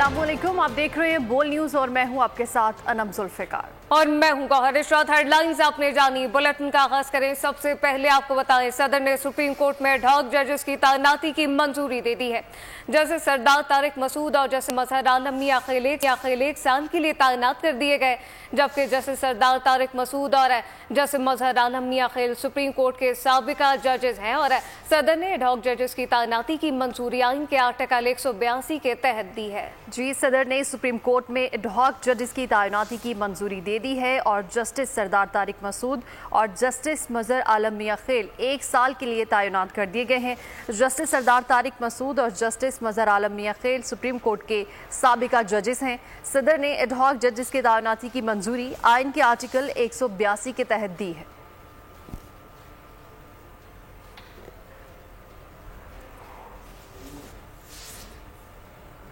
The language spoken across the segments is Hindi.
अस्सलामुअलैकुम, आप देख रहे हैं बोल न्यूज और मैं हूं आपके साथ अनम जुल्फिकार और मैं हूं गौहर इशरात। हेडलाइंस आपने जानी, बुलेटिन का आगाज करें। सबसे पहले आपको बताएं, सदर ने सुप्रीम कोर्ट में एडहॉक जजेस की तैनाती की मंजूरी दे दी है। जैसे सरदार तारिक मसूद और जैसे मजहर आलम मियां खैल एक साल के लिए तैनात कर दिए गए, जबकि जैसे सरदार तारिक मसूद और जैसे मजहर आलम मियां खैल सुप्रीम कोर्ट के साबिका जजेस हैं और सदर ने एडहॉक जजेस की तैनाती की मंजूरी आइन के आर्टिकल 182 के तहत दी है। जी, सदर ने सुप्रीम कोर्ट में एडहॉक जजेस की तैनाती की मंजूरी दे दी है और जस्टिस सरदार तारिक मसूद और जस्टिस मजहर आलम मियां खैल 1 साल के लिए तैनात कर दिए गए हैं। जस्टिस सरदार तारिक मसूद और जस्टिस मजहर आलम मियां खैल सुप्रीम कोर्ट के साबिका जजेस हैं। सदर ने एडहॉक जजेस की तैनाती की मंजूरी आइन के आर्टिकल 182 के तहत दी है।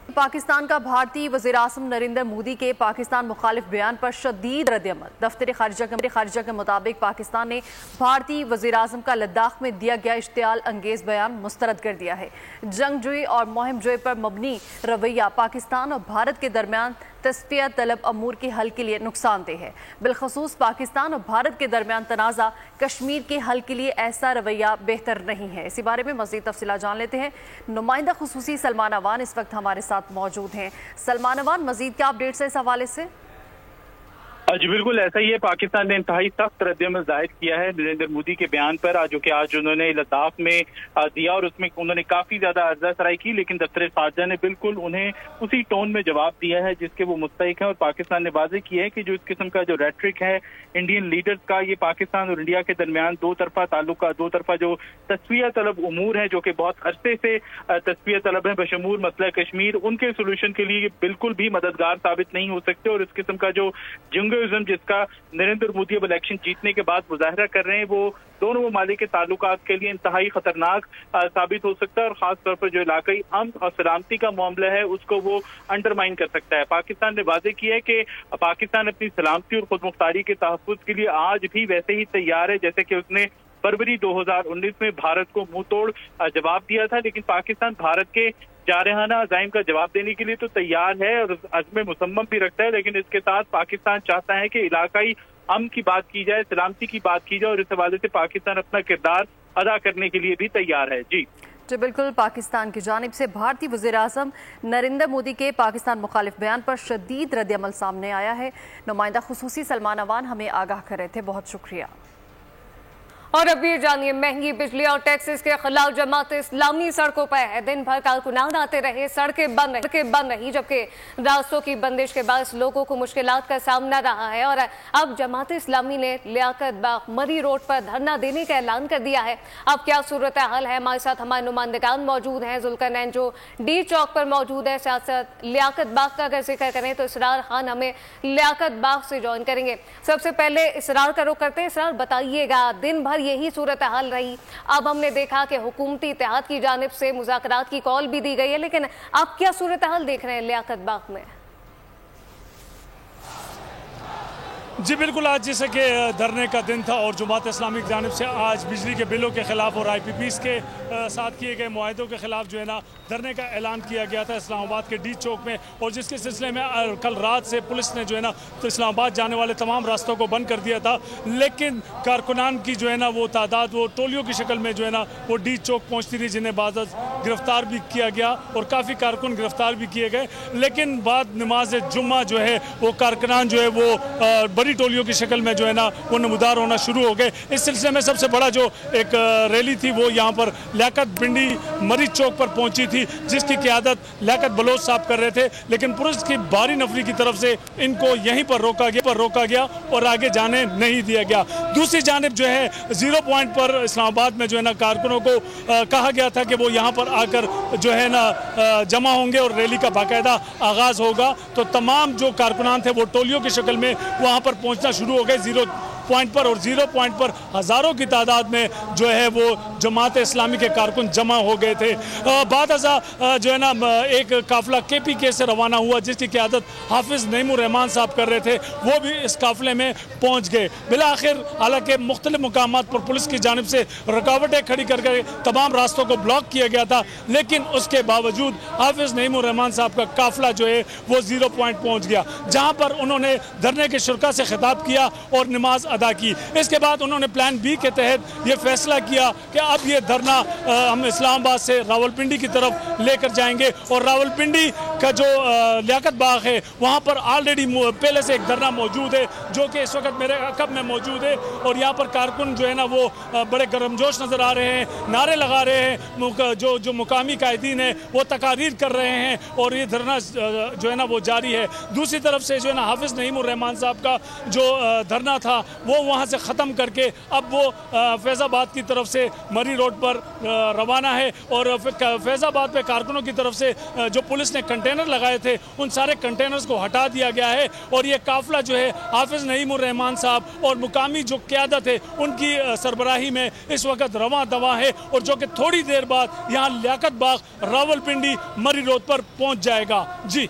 पाकिस्तान का भारतीय वज़ीर आज़म नरेंद्र मोदी के पाकिस्तान मुखालिफ बयान पर शदीद रद्द-ए-अमल। दफ्तर खारिजा के मुताबिक पाकिस्तान ने भारतीय वज़ीर आज़म का लद्दाख में दिया गया इश्तियाल अंगेज़ बयान मुस्तरद कर दिया है। जंगजोई और मुहिम जोई पर मबनी रवैया पाकिस्तान और भारत के दरमियान तस्फिया तलब अमूर के हल के लिए नुकसानदेह है। बिलखसूस पाकिस्तान और भारत के दरमियान तनाज़ा कश्मीर के हल के लिए ऐसा रवैया बेहतर नहीं है। इसी बारे में मज़ीद तफसीलात जान लेते हैं। नुमाइंदा खुसूसी सलमान अवान इस वक्त हमारे साथ मौजूद हैं। सलमान अवान, मज़ीद क्या अपडेट्स है इस हवाले से? जी बिल्कुल ऐसा ही है। पाकिस्तान ने इंतहाई सख्त रद्द-ए-अमल जाहिर किया है नरेंद्र मोदी के बयान पर, जो कि आज उन्होंने लद्दाख में दिया और उसमें उन्होंने काफी ज्यादा अर्जासराई की, लेकिन दफ्तर खारजा ने बिल्कुल उन्हें उसी टोन में जवाब दिया है जिसके वो मुस्तहिक है। और पाकिस्तान ने वाज़ेह किया है कि जो इस किस्म का जो रेटरिक है इंडियन लीडर्स का, ये पाकिस्तान और इंडिया के दरमियान दो तरफा ताल्लुक, दो तरफा जो तस्फिया तलब उमूर है जो कि बहुत अरसे से तस्फिया तलब है बशमूल मसला कश्मीर, उनके सोल्यूशन के लिए बिल्कुल भी मददगार साबित नहीं हो सकते। और इस किस्म का जो जिसका नरेंद्र मोदी अब इलेक्शन जीतने के बाद मुजाहरा कर रहे हैं, वो दोनों ममालिक के ताल्लुकात के लिए इंतहाई खतरनाक साबित हो सकता है और खास तौर पर जो इलाकाई अमन और सलामती का मामला है उसको वो अंडरमाइन कर सकता है। पाकिस्तान ने वाज़ेह किया है कि पाकिस्तान अपनी सलामती और खुदमुख्तारी के तहफ़्फ़ुज़ के लिए आज भी वैसे ही तैयार है जैसे कि उसने फरवरी 2019 में भारत को मुंह तोड़ जवाब दिया था। लेकिन पाकिस्तान भारत के जारहाना अज़ाइम का जवाब देने के लिए तो तैयार है और अज़्म मुसम्मम भी रखता है, लेकिन इसके साथ पाकिस्तान चाहता है कि इलाकाई अमन की बात की जाए, सलामती की बात की जाए और इस हवाले से पाकिस्तान अपना किरदार अदा करने के लिए भी तैयार है। जी बिल्कुल, पाकिस्तान की जानिब से भारतीय वज़ीर आज़म नरेंद्र मोदी के पाकिस्तान मुखालिफ बयान पर शदीद रद्द-ए-अमल सामने आया है। नुमाइंदा खुसूसी सलमान अवान हमें आगाह कर रहे थे, बहुत शुक्रिया। और अब ये जानिए, महंगी बिजली और टैक्सेस के खिलाफ जमात इस्लामी सड़कों पर है। दिन भर कारकुनान आते रहे, सड़कें बंद रही, जबकि रास्तों की बंदिश के बाद लोगों को मुश्किलात का सामना रहा है। और अब जमात इस्लामी ने लियाकत बाग मरी रोड पर धरना देने का ऐलान कर दिया है। अब क्या सूरत हाल है, हमारे साथ हमारे नुमाइंदगान मौजूद हैं। जुल्करनैन जो डी चौक पर मौजूद है, साथ साथ लियाकत बाग का अगर जिक्र करें तो इसरार खान हमें लियाकत बाग से ज्वाइन करेंगे। सबसे पहले इसरार का रुख करते हैं। इसरार, बताइएगा, दिन भर यही सूरत हाल रही, अब हमने देखा कि हुकूमती इत्तेहाद की जानिब से मुज़ाकरात की कॉल भी दी गई है, लेकिन आप क्या सूरत हाल देख रहे हैं लियाकत बाग में? जी बिल्कुल, आज जैसे कि धरने का दिन था और जमात इस्लामी की जानिब से आज बिजली के बिलों के खिलाफ और IPPs के साथ किए गए मुआहदों के खिलाफ जो है ना धरने का ऐलान किया गया था इस्लामाबाद के डी चौक में। और जिसके सिलसिले में कल रात से पुलिस ने जो है ना तो इस्लामाबाद जाने वाले तमाम रास्तों को बंद कर दिया था, लेकिन कारकुनान की जो है ना वो तादाद वो टोलियों की शक्ल में जो है ना वो डी चौक पहुँचती रही, जिन्हें बाद गिरफ्तार भी किया गया और काफ़ी कारकुन गिरफ्तार भी किए गए। लेकिन बाद नमाज जुम्मा जो है वो कारकुनान जो है वो बड़ी टोलियों की शक्ल में जो है ना वो नमदार होना शुरू हो गए। इस सिलसिले में सबसे बड़ा जो एक रैली थी वो यहाँ पर लियाकत पिंडी मरीज चौक पर पहुंची थी, जिसकी क़यादत लियाकत बलोच साहब कर रहे थे, लेकिन पुलिस की भारी नफरी की तरफ से इनको यहीं पर रोका गया और आगे जाने नहीं दिया गया। दूसरी जानिब जो है 0 पॉइंट पर इस्लामाबाद में जो है ना कारकुनों को कहा गया था कि वो यहाँ पर आकर जो है ना जमा होंगे और रैली का बाकायदा आगाज़ होगा। तो तमाम जो कारकुनान थे वो टोलियों की शक्ल में वहाँ पर पहुँचना शुरू हो गए। 0 पॉइंट पर और 0 पॉइंट पर हज़ारों की तादाद में जो है वो जमात इस्लामी के कारकुन जमा हो गए थे। बाद जो है ना एक काफिला KPK से रवाना हुआ जिसकी क़यादत हाफिज़ नईमुर रहमान साहब कर रहे थे, वो भी इस काफिले में पहुँच गए। बिलाखिर हालांकि मुख्तलिफ मुकामात पर पुलिस की जानिब से रुकावटें खड़ी करके तमाम रास्तों को ब्लॉक किया गया था, लेकिन उसके बावजूद हाफिज़ नईमुर रहमान साहब का काफिला जो है वो 0 पॉइंट पहुँच गया, जहाँ पर उन्होंने धरने के शुरा से खिताब किया और नमाज अदा की। इसके बाद उन्होंने प्लान B के तहत ये फैसला किया कि अब ये धरना हम इस्लामाबाद से रावलपिंडी की तरफ लेकर जाएंगे और रावलपिंडी का जो लियाकत बाग है वहाँ पर ऑलरेडी पहले से एक धरना मौजूद है जो कि इस वक्त मेरे अकब में मौजूद है और यहाँ पर कारकुन जो है ना वो बड़े गर्मजोश नज़र आ रहे हैं, नारे लगा रहे हैं, जो मुकामी कायदीन है वो तकारीर कर रहे हैं और ये धरना जो है ना वो जारी है। दूसरी तरफ से जो है ना हाफिज़ नईमुर रहमान साहब का जो धरना था वो वहाँ से ख़त्म करके अब वो फैज़ाबाद की तरफ से मरी रोड पर रवाना है और फैज़ाबाद पे कारकुनों की तरफ से जो पुलिस ने कंटेनर लगाए थे उन सारे कंटेनर्स को हटा दिया गया है और ये काफिला जो है हाफिज़ नईमुर रहमान साहब और मुकामी जो क़यादत है उनकी सरबराही में इस वक्त रवां दवा है और जो कि थोड़ी देर बाद यहाँ लियाकत बाग रावलपिंडी मरी रोड पर पहुँच जाएगा। जी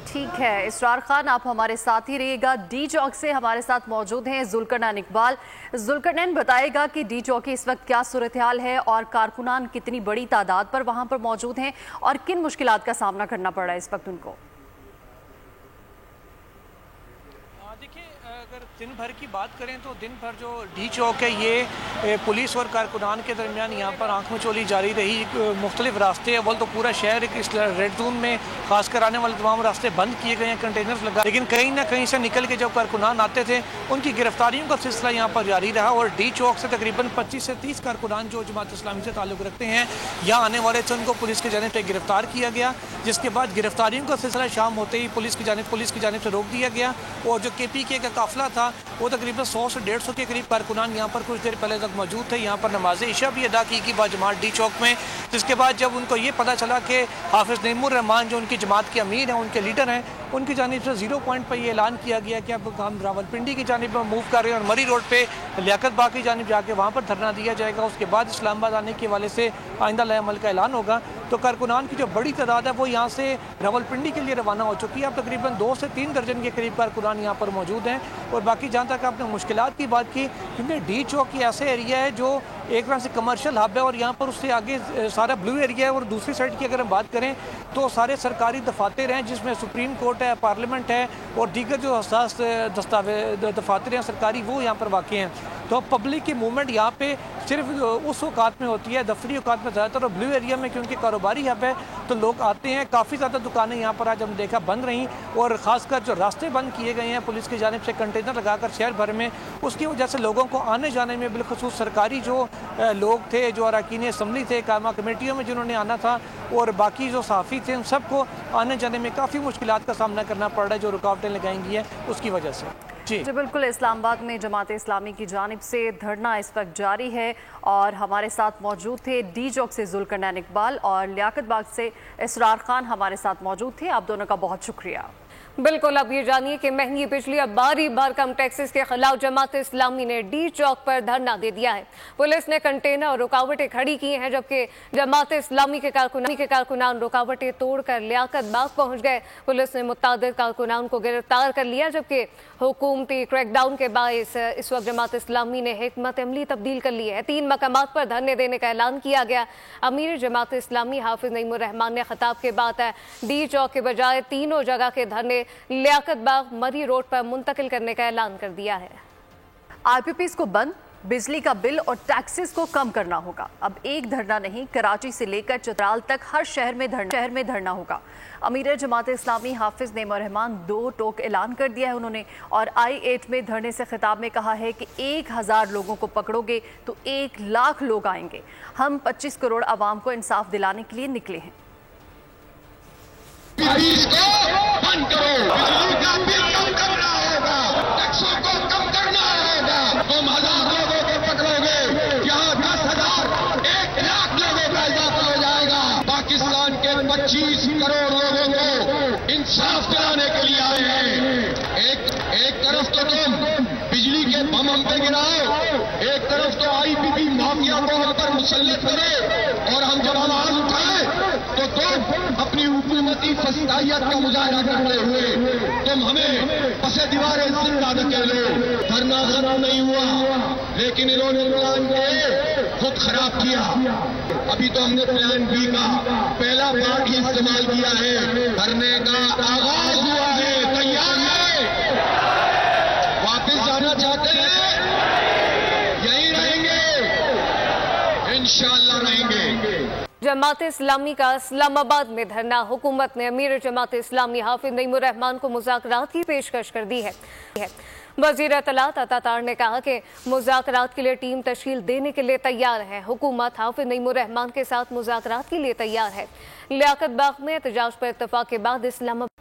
ठीक है इसरार खान, आप हमारे साथ ही रहिएगा। D चौक से हमारे साथ मौजूद हैं जुल्करनैन इकबाल। जुल्करनैन बताएगा कि D चौक की इस वक्त क्या सूरत हाल है और कारकुनान कितनी बड़ी तादाद पर वहां पर मौजूद हैं और किन मुश्किलात का सामना करना पड़ रहा है इस वक्त उनको। देखिए, अगर दिन भर की बात करें तो दिन भर जो D चौक है ये पुलिस और कारकुनान के दरमियान यहाँ पर आंख मचोली जारी रही। मुख्तलिफ रास्ते अव्वल तो पूरा शहर इस रेड जोन में खासकर आने वाले तमाम रास्ते बंद किए गए हैं, कंटेनर्स लगा, लेकिन कहीं ना कहीं से निकल के जब कारकुनान आते थे उनकी गिरफ्तारियों का सिलसिला यहाँ पर जारी रहा और D चौक से तकरीबन 25 से 30 कारकुनान जो जमात इस्लामी से ताल्लुक़ रखते हैं यहाँ आने वाले थे उनको पुलिस की जानिब से गिरफ्तार किया गया, जिसके बाद गिरफ्तारियों का सिलसिला शाम होते ही पुलिस की जानिब से रोक दिया गया और जो KPK का काफिला था वो तकरीबन 100 से 150 के करीब कारकुनान यहाँ पर कुछ देर पहले तक मौजूद थे। यहाँ पर नमाज इशा भी अदा की बाजमात D चौक में, जिसके बाद जब उनको ये पता चला कि हाफिज़ नईमुर रहमान जो उनकी जमात के अमीर हैं, उनके लीडर हैं, उनकी जानिब से 0 पॉइंट पर यह ऐलान किया गया कि अब हम रावलपिंडी की जानिब मूव कर रहे हैं और मरी रोड पे लियाकत बाग की जानिब जाके वहाँ पर धरना दिया जाएगा। उसके बाद इस्लामाबाद आने के हवाले से आइंदा अमल का ऐलान होगा। तो कारकुनान की जो बड़ी तादाद है वो यहाँ से रावलपिंडी के लिए रवाना हो चुकी है। अब तकरीबन 2 से 3 दर्जन के करीब कारकुनान यहाँ पर मौजूद हैं और बाकी जहाँ तक आपने मुश्किलात की बात की, क्योंकि D चौक की ऐसे एरिया है जो एक तरह से कमर्शियल हब है और यहाँ पर उससे आगे सारा ब्लू एरिया है और दूसरी साइड की अगर हम बात करें तो सारे सरकारी दफातर हैं जिसमें सुप्रीम कोर्ट है, पार्लियामेंट है और दीगर जो हसास दफातर हैं सरकारी वो यहाँ पर वाक़ हैं। तो पब्लिक की मूवमेंट यहाँ पे सिर्फ उस औकात में होती है, दफ्तरी औकात में ज़्यादातर, और ब्लू एरिया में क्योंकि कारोबारी हब है तो लोग आते हैं। काफ़ी ज़्यादा दुकानें यहाँ पर आज हम देखा बंद रहीं और ख़ासकर जो रास्ते बंद किए गए हैं पुलिस की जानिब से कंटेनर लगाकर शहर भर में, उसकी वजह से लोगों को आने जाने में बिलखसूस सरकारी जो लोग थे, जो अरकान असम्बली थे, कायमा कमेटियों में जिन्होंने आना था और बाकी जो सहाफ़ी थे, उन सबको आने जाने में काफ़ी मुश्किलात का सामना करना पड़ रहा है जो रुकावटें लगाएंगी है उसकी वजह से। जी बिल्कुल, इस्लामाबाद में जमात इस्लामी की जानिब से धरना इस वक्त जारी है और हमारे साथ मौजूद थे D चौक से जुल्करनैन इकबाल और लियाकत बाग से इसरार खान हमारे साथ मौजूद थे। आप दोनों का बहुत शुक्रिया। बिल्कुल, अब ये जानिए कि महंगी बिजली अब बारी बार कम टैक्सेस के खिलाफ जमात इस्लामी ने D चौक पर धरना दे दिया है। पुलिस ने कंटेनर और रुकावटें खड़ी की हैं, जबकि जमात इस्लामी के कारकुनान रुकावटें तोड़कर लियाकत बाग पहुंच गए। पुलिस ने मुतादिद कारकुनान को गिरफ्तार कर लिया, जबकि हुकूमती क्रैकडाउन के बायस इस वक्त जमात इस्लामी ने हिकमत अमली तब्दील कर ली है। 3 मकामात पर धरने देने का ऐलान किया गया। अमीर जमात इस्लामी हाफिज़ नईमुर रहमान ने खिताब के बाद D चौक के बजाय तीनों जगह के धरने लियाकत बाग मरी रोड पर मुंतकिल करने का ऐलान कर दिया है। IPPs को बंद, बिजली का बिल और टैक्सेस को कम करना होगा। अब एक धरना नहीं, कराची से लेकर चित्राल तक हर शहर में धरना होगा। अमीर जमात इस्लामी हाफिज़ नईमुर रहमान 2 टोक ऐलान कर दिया है उन्होंने और I8 में धरने से खिताब में कहा है कि 1000 लोगों को पकड़ोगे तो 1 लाख लोग आएंगे। हम 25 करोड़ आवाम को इंसाफ दिलाने के लिए निकले हैं। बंद करो, बिजली का बिल कम करना होगा, टैक्सों को कम करना होगा। 2000 लोगों को पकड़ोगे, यहाँ 10,000, 1 लाख लोगों का इजाफा हो जाएगा। पाकिस्तान के 25 करोड़ लोगों को इंसाफ दिलाने के लिए आए हैं। एक तरफ तो तुम बिजली के बम हम पे गिराओ, एक तरफ तो IPP माफिया को हम पर मुसल्लत करे और हम जब आवाज उठाए तो तुम अपनी हुकूमती फसाइयत का मुजाहरा करते हुए तुम हमें पसे दीवारें जिंदा धकेलो। धरना खत्म नहीं हुआ, लेकिन इन्होंने प्लान ए खुद खराब किया। अभी तो हमने प्लान बी का पहला पार्ट ही इस्तेमाल किया है। धरने का आगाज हुआ है, तैयार है, वापस जाना चाहते हैं, यहीं रहेंगे, इंशाअल्लाह रहेंगे। जमात इस्लामी का इस्लामाबाद में धरना। हुकूमत ने अमीर जमात इस्लामी हाफिज नईमुर रहमान को मुज़ाकरात की पेशकश कर दी है। वज़ीर इत्तलात अता तार ने कहा कि मुज़ाकरात के लिए टीम तश्कील देने के लिए तैयार है। हुकूमत हाफिज नईमुर रहमान के साथ मुज़ाकरात के लिए तैयार है। लियाकत बाग में एहतजाज पर इत्तफाक के बाद इस्लामाबाद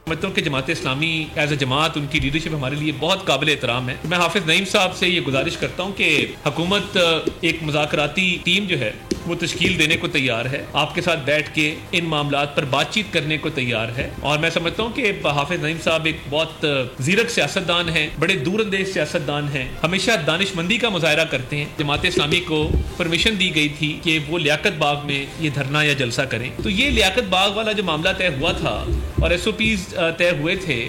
समझता हूँ कि जमात इस्लामी एज ए जमात, उनकी लीडरशिप हमारे लिए बहुत काबिल एहतराम है। मैं हाफिज नईम साहब से ये गुजारिश करता हूँ कि हुकूमत एक मुज़ाकराती टीम जो है वो तश्कील देने को तैयार है, आपके साथ बैठ के इन मामलात पर बातचीत करने को तैयार है। और मैं समझता हूँ कि हाफिज नईम साहब एक बहुत ज़ीरक सियासतदान हैं, बड़े दूरअंदेज सियासतदान हैं, हमेशा दानिशमंदी का मुजाहरा करते हैं। जमात इस्लामी को परमिशन दी गई थी कि वो लियाकत बाग में ये धरना या जलसा करें, तो ये लियाकत बाग वाला जो मामला तय हुआ था और SOPs तय हुए थे,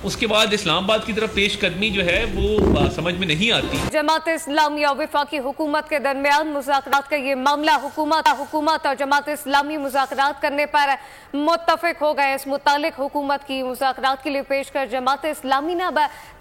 उसके बाद इस्लामाबाद की तरफ पेशकदमी जो है वो समझ में नहीं आती। जमात इस्लामी और वफाकी हुकूमत के दरमियान मुज़ाकरात का ये मामला हुकूमत और जमात इस्लामी मुज़ाकरात करने पर मुत्तफिक हो गए। इस मुतालिक हुकूमत की मुज़ाकरात के लिए पेशकश जमात इस्लामी ने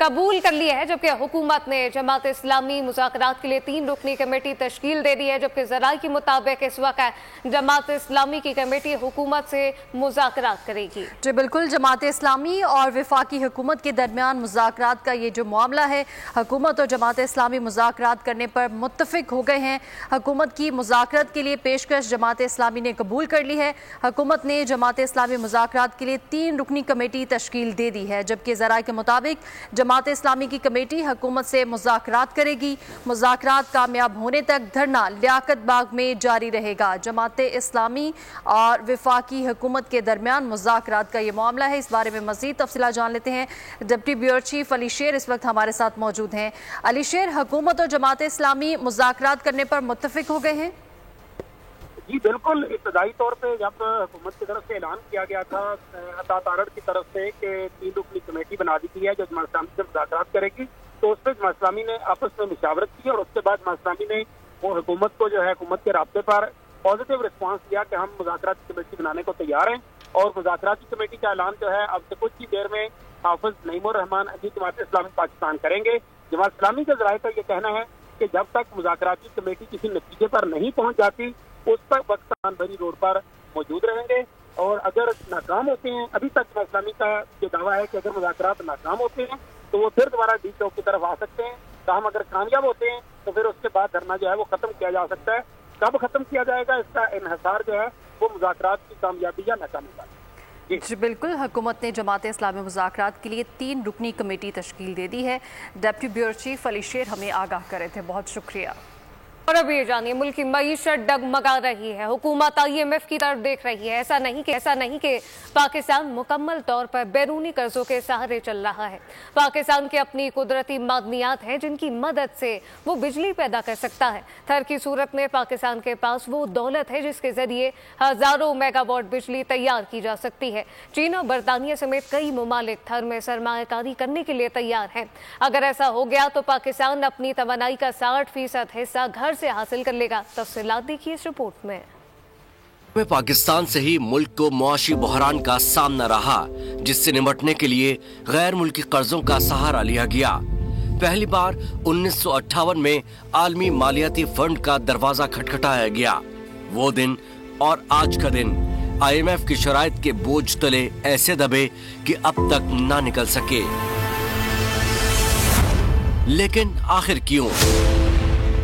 कबूल कर लिया है, जबकि हुकूमत ने जमात इस्लामी मुज़ाकरात के लिए 3 रुकनी कमेटी तश्कील दे दी है। जबकि ज़राए के मुताबिक इस वक्त जमात इस्लामी की कमेटी हुकूमत से मुज़ाकरात करेगी। जी बिल्कुल, जमात इस्लामी और वफाकी हुकूमत के दरमियान मुज़ाकरात का ये जो मामला है, हुकूमत और जमात इस्लामी मुज़ाकरात करने पर मुत्तफिक हो गए हैं। हुकूमत की मुज़ाकरात के लिए पेशकश जमात इस्लामी ने कबूल कर ली है। हुकूमत ने जमात इस्लामी मुज़ाकरात के लिए 3 रुकनी कमेटी तश्कील दे दी है, जबकि ज़राए के मुताबिक जमात इस्लामी की कमेटी हुकूमत से मुज़ाकरात करेगी। मुज़ाकरात कामयाब होने तक धरना लियाकत बाग में जारी रहेगा। जमात इस्लामी और वफाकी हुकूमत के दरमियान मुज़ाकरात का ये मामला है। इस बारे में मज़ीद तफसीलात जान लेते हैं। डिप्टी ब्यूरो चीफ अली शेर इस वक्त हमारे साथ मौजूद हैं। अली शेर, हुकूमत और जमात इस्लामी मुज़ाकरात करने पर मुत्तफिक हो गए हैं? जी बिल्कुल, इब्तदाई तौर पे जब हुकूमत की तरफ से ऐलान किया गया था अता तारड़ की तरफ से कि 3 रुकनी कमेटी बना दी गई है जो जमात इस्लामी से मुज़ाकरात करेगी, तो उस पर जमात इस्लामी ने आपस में मुशावरत की और उसके बाद जमात इस्लामी ने वो हुकूमत को जो है हुकूमत के राब्ते पर पॉजिटिव रिस्पॉन्स दिया कि हम मुज़ाकरात की कमेटी बनाने को तैयार हैं। और मुज़ाकरात की कमेटी का ऐलान जो है अब से कुछ ही देर में हाफिज नईमुर रहमान अजीज जमात इस्लामी पाकिस्तान करेंगे। जमात इस्लामी के ज़राए का ये कहना है कि जब तक मुज़ाकराती कमेटी किसी नतीजे पर नहीं पहुंच जाती उस तक पाकिस्तान भरी रोड पर मौजूद रहेंगे। और अगर नाकाम होते हैं, अभी तक जमात इस्लामी का ये दावा है कि अगर मुज़ाकरात नाकाम होते हैं तो वो फिर दोबारा डी चौक की तरफ आ सकते हैं। हम अगर कामयाब होते हैं तो फिर उसके बाद धरना जो है वो खत्म किया जा सकता है। कब खत्म किया जाएगा इसका इन्हिसार जो है वो मुज़ाकरात की कामयाबी या नाकामी पर। जी बिल्कुल, हुकूमत ने जमात इस्लामी मुज़ाकरात के लिए 3 रुकनी कमेटी तश्कील दे दी है। डिप्टी ब्यूरो चीफ अली शेर हमें आगाह करे थे, बहुत शुक्रिया। और अब ये जानिए, मुल्क की मईशत डगमगा रही है, हुकूमत IMF की तरफ देख रही है। ऐसा नहीं कि पाकिस्तान मुकम्मल तौर पर बैरूनी कर्जों के सहारे चल रहा है। पाकिस्तान की अपनी कुदरती मादनियात हैं जिनकी मदद से वो बिजली पैदा कर सकता है। थर की सूरत में पाकिस्तान के पास वो दौलत है जिसके जरिए हजारों मेगावाट बिजली तैयार की जा सकती है। चीन और बरतानिया समेत कई ममालिक थर में सरमायाकारी करने के लिए तैयार हैं। अगर ऐसा हो गया तो पाकिस्तान अपनी तवानाई का 60% हिस्सा घर से हासिल कर लेगा। तफसीलात देखिए इस रिपोर्ट में। पाकिस्तान से ही मुल्क को मुआशी बहरान का सामना रहा, जिससे निपटने के लिए गैर मुल्की कर्जों का सहारा लिया गया। पहली बार 1958 में आलमी मालियाती फंड का दरवाजा खटखटाया गया। वो दिन और आज का दिन IMF की शराइत के बोझ तले ऐसे दबे कि अब तक ना निकल सके। लेकिन आखिर क्यों?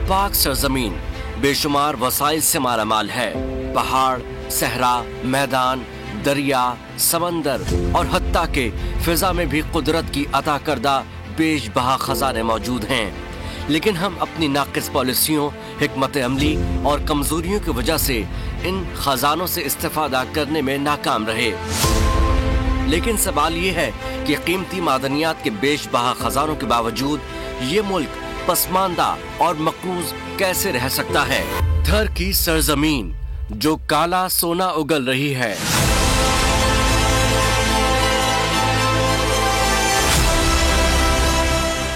पाक सरजमीन बेशुमार वसाइल से मालामाल है। पहाड़, सहरा, मैदान, दरिया, समंदर और हत्ता के फिजा में भी कुदरत की अता करदा बेशबहा खजाने मौजूद हैं। लेकिन हम अपनी नाकिस पॉलिसियों, हिकमत अमली और कमजोरियों की वजह से इन खजानों से इस्तेफादा करने में नाकाम रहे। लेकिन सवाल ये है कि कीमती मादनियात के बेशबहा खजानों के बावजूद ये मुल्क पसमानदा और मकरूज कैसे रह सकता है? थर की सरजमीन जो काला सोना उगल रही है।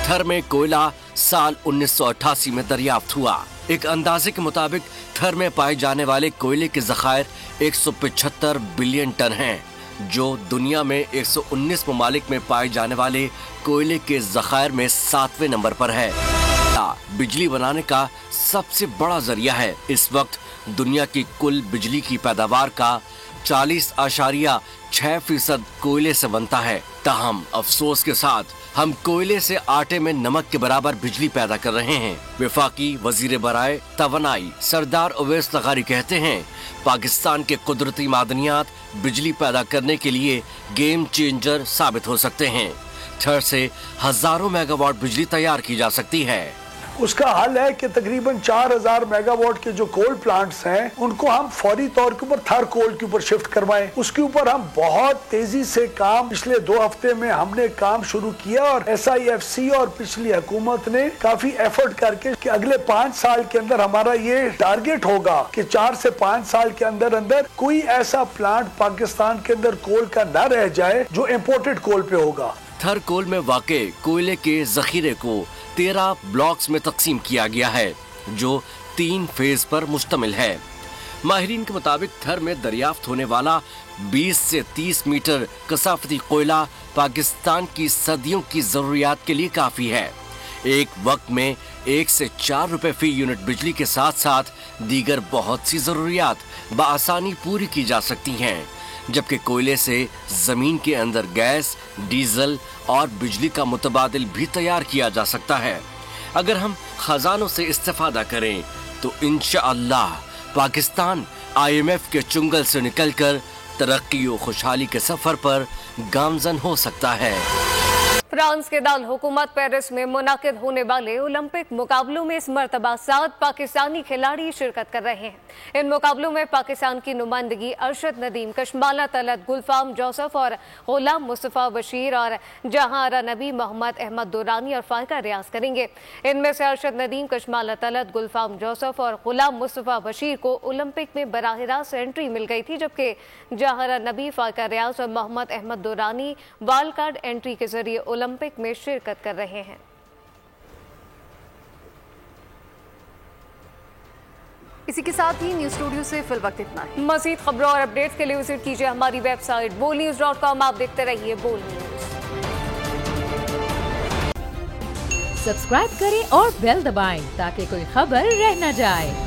थर में कोयला साल 1988 में दरियाफ्त हुआ। एक अंदाजे के मुताबिक थर में पाए जाने वाले कोयले के जखायर 175 बिलियन टन हैं, जो दुनिया में 119 ममालिक में पाए जाने वाले कोयले के जखायर में 7वें नंबर पर है। बिजली बनाने का सबसे बड़ा जरिया है। इस वक्त दुनिया की कुल बिजली की पैदावार का 40.6% कोयले से बनता है। ताहम अफसोस के साथ हम कोयले से आटे में नमक के बराबर बिजली पैदा कर रहे हैं। वफाकी वजीर बराए तवानाई सरदार उवैस लगारी कहते हैं, पाकिस्तान के कुदरती मादनियात बिजली पैदा करने के लिए गेम चेंजर साबित हो सकते हैं। थर से हजारों मेगावाट बिजली तैयार की जा सकती है। उसका हल है कि तकरीबन 4000 मेगावाट के जो कोल प्लांट्स हैं उनको हम फौरी तौर के ऊपर थर कोल के ऊपर शिफ्ट करवाएं। उसके ऊपर हम बहुत तेजी से काम पिछले 2 हफ्ते में हमने काम शुरू किया और SIFC और पिछली हुकूमत ने काफी एफर्ट करके कि अगले 5 साल के अंदर हमारा ये टारगेट होगा कि 4 से 5 साल के अंदर अंदर कोई ऐसा प्लांट पाकिस्तान के अंदर कोल का न रह जाए जो इम्पोर्टेड कोल पे होगा। थर कोल में वाक़े कोयले के जखीरे को 13 ब्लॉक्स में तकसीम किया गया है, जो 3 फेज पर मुश्तमिल है। माहिरीन के मुताबिक थर में दरियाफ्त होने वाला 20 से 30 मीटर कसाफती कोयला पाकिस्तान की सदियों की जरूरियात के लिए काफी है। एक वक्त में 1 से 4 रुपए फी यूनिट बिजली के साथ साथ दीगर बहुत सी जरूरियात बआसानी पूरी की जा सकती हैं, जबकि कोयले से जमीन के अंदर गैस, डीजल और बिजली का मुतबादिल भी तैयार किया जा सकता है। अगर हम खजानों से इस्तेफादा करें तो इंशाअल्लाह पाकिस्तान IMF के चुंगल से निकलकर तरक्की और खुशहाली के सफर पर गामजन हो सकता है। फ्रांस के दाल हुकूमत पेरिस में मुनाकिद होने वाले ओलंपिक मुकाबलों में इस मरतबा 7 पाकिस्तानी खिलाड़ी शिरकत कर रहे हैं। इन मुकाबलों में पाकिस्तान की नुमाइंदगी अरशद नदीम, कशमाला तलत, गुलफाम जोसफ और गुलाम मुस्तफ़ा बशीर और जहांरा नबी, मोहम्मद अहमद दुरानी और फायका रियाज करेंगे। इनमें से अरशद नदीम, कशमाला तलत, गुलफाम जोसफ और गुलाम मुस्तफ़ा बशीर को ओलंपिक में बराह रास्त एंट्री मिल गई थी, जबकि जहांरा नबी, फायका रियाज और Mohammad Ahmed Durrani wild card entry के जरिए ओलंपिक में शिरकत कर रहे हैं। इसी के साथ ही न्यूज स्टूडियो से फिल वक्त इतना है। मज़ीद खबरों और अपडेट्स के लिए विजिट कीजिए हमारी वेबसाइट bolnews.com। आप देखते रहिए बोल न्यूज। सब्सक्राइब करें और बेल दबाएं ताकि कोई खबर रह न जाए।